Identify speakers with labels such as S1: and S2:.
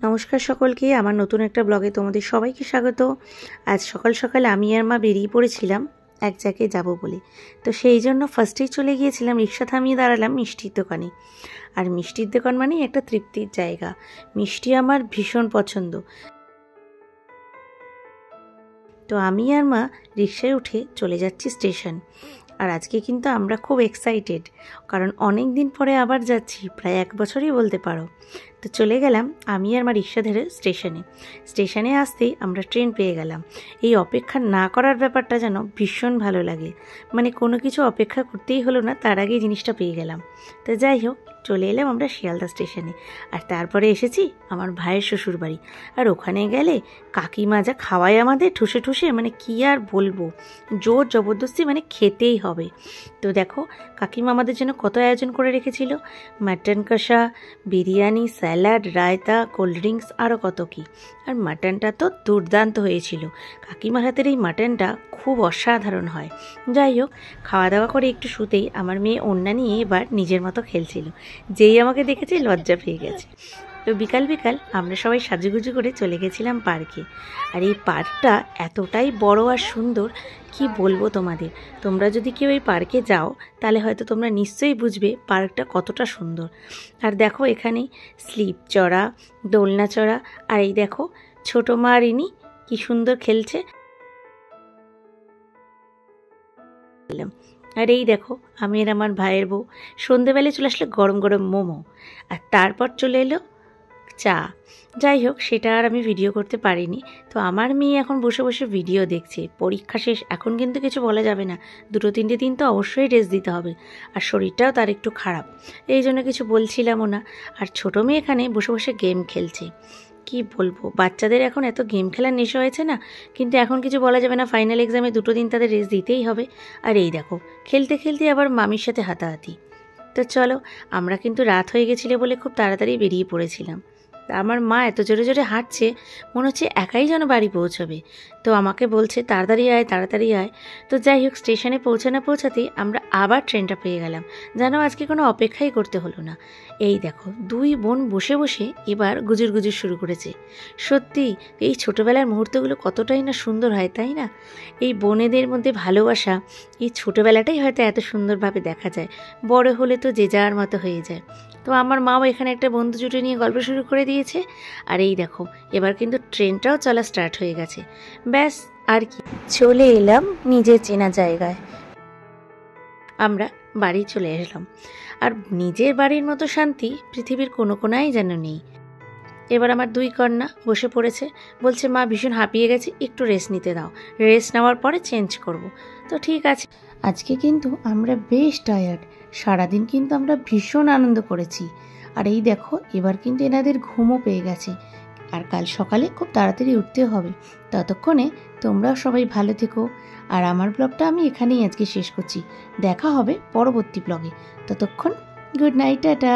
S1: নমস্কার সকলকে, আমার নতুন একটা ব্লগে তোমাদের সবাইকে স্বাগত। আজ সকাল সকাল আমি আর মা বেরিয়ে পড়েছিলাম এক জায়গায় যাব বলে। তো সেই জন্য ফার্স্টেই চলে গিয়েছিলাম, রিক্সা থামিয়ে দাঁড়ালাম মিষ্টির দোকানে। আর মিষ্টির দোকান মানেই একটা তৃপ্তির জায়গা। মিষ্টি আমার ভীষণ পছন্দ। তো আমি আর মা রিক্সায় উঠে চলে যাচ্ছি স্টেশন। আর আজকে কিন্তু আমরা খুব এক্সাইটেড, কারণ অনেক দিন পরে আবার যাচ্ছি, প্রায় 1 বছরই বলতে পারো। তো চলে গেলাম আমি আর মা রিক্সা ধরে স্টেশনে আসতেই আমরা ট্রেন পেয়ে গেলাম। এই অপেক্ষা না করার ব্যাপারটা যেন ভীষণ ভালো লাগে, মানে কোনো কিছু অপেক্ষা করতেই হলো না, তার আগেই জিনিসটা পেয়ে গেলাম। তো যাই হোক, চলে এলাম আমরা শিয়ালদা স্টেশনে। আর তারপরে এসেছি আমার ভাইয়ের শ্বশুর বাড়ি। আর ওখানে গেলে কাকিমা যা খাওয়ায় আমাদের ঠুসে ঠুসে, মানে কি আর বলবো, জোর জবরদস্তি, মানে খেতেই হবে। তো দেখো কাকিমা আমাদের জন্য কত আয়োজন করে রেখেছিল, মাটন কষা, biryani, salad, raita, cold drinks, আরও কত কী। আর মাটনটা তো দুর্দান্ত হয়েছিল। কাকিমার হাতের এই মাটনটা খুব অসাধারণ হয়। যাই হোক, খাওয়া দাওয়া করে একটু শুতেই আমার মেয়ে ওড়না নিয়ে এবার নিজের মতো খেলছিল। যেই আমাকে দেখেছে লজ্জা পেয়ে গেছে। তো বিকাল আমরা সবাই সাজুগুজু করে চলে গেছিলাম পার্কে। আর এই পার্কটা এতটাই বড় আর সুন্দর, কি বলবো তোমাদের। তোমরা যদি কেউ এই পার্কে যাও তাহলে হয়তো তোমরা নিশ্চয়ই বুঝবে পার্কটা কতটা সুন্দর। আর দেখো এখানে স্লিপ চড়া, দোলনা চড়া, আর এই দেখো ছোট মা রিনি কি সুন্দর খেলছে। আর এই দেখো আমি আর আমার ভাইয়ের বউ সন্ধেবেলায় চলে আসলে গরম গরম মোমো, আর তারপর চলে এলো চা। যাই হোক, সেটা আর আমি ভিডিও করতে পারিনি। তো আমার মেয়ে এখন বসে বসে ভিডিও দেখছে। পরীক্ষা শেষ, এখন কিন্তু কিছু বলা যাবে না, 2-3 দিন তো অবশ্যই রেস্ট দিতে হবে। আর শরীরটাও তার একটু খারাপ, এই জন্য কিছু বলছিলামও না। আর ছোটো মেয়ে এখানে বসে বসে গেম খেলছে। কি বলবো, বাচ্চাদের এখন এত গেম খেলার নেশা হয়েছে না, কিন্তু এখন কিছু বলা যাবে না, ফাইনাল এক্সামে 2 দিন তাদের রেস্ট দিতেই হবে। আর এই দেখো খেলতে খেলতে আবার মামির সাথে হাতাহাতি। তো চলো, আমরা কিন্তু রাত হয়ে গেছিলো বলে খুব তাড়াতাড়ি বেরিয়ে পড়েছিলাম। আমার মা এত জোরে জোরে হাঁটছে, মনে হচ্ছে একাই যেন বাড়ি পৌঁছবে। তো আমাকে বলছে তাড়াতাড়ি আয়। তো যাই হোক, স্টেশনে পৌঁছাতেই আমরা আবার ট্রেনটা পেয়ে গেলাম। যেন আজকে কোনো অপেক্ষাই করতে হলো না। এই দেখো 2 বোন বসে বসে এবার গুজুর শুরু করেছে। সত্যি এই ছোটোবেলার মুহূর্তগুলো কতটাই না সুন্দর হয়, তাই না? এই বোনেদের মধ্যে ভালোবাসা, এই ছোটোবেলাটাই হয়তো এত সুন্দরভাবে দেখা যায়। বড় হলে তো যে যার মতো হয়ে যায়। তো আমার মাও এখানে একটা বন্ধু জুটে নিয়ে গল্প শুরু করে দিয়েছে। আর এই দেখো এবার কিন্তু ট্রেনটাও চলা স্টার্ট হয়ে গেছে। ব্যাস, আর কি, চলে এলাম নিজের চেনা জায়গায়। আমরা বাড়ি চলে এলাম। আর নিজের বাড়ির মতো শান্তি পৃথিবীর কোনো কোনায় যেন নেই। এবার আমার 2 কন্যা বসে পড়েছে, বলছে মা ভীষণ হাঁপিয়ে গেছে, একটু রেস্ট নিতে দাও, রেস্ট নেওয়ার পরে চেঞ্জ করব। তো ঠিক আছে। আজকে কিন্তু আমরা বেশ টায়ার্ড, সারাদিন কিন্তু আমরা ভীষণ আনন্দ করেছি। আর এই দেখো এবার কিন্তু এনাদের ঘুমও পেয়ে গেছে। আর কাল সকালে খুব তাড়াতাড়ি উঠতে হবে। ততক্ষণে তোমরাও সবাই ভালো থেকো। আর আমার ব্লগটা আমি এখানেই আজকে শেষ করছি। দেখা হবে পরবর্তী ব্লগে। ততক্ষণ গুড নাইট, টাটা।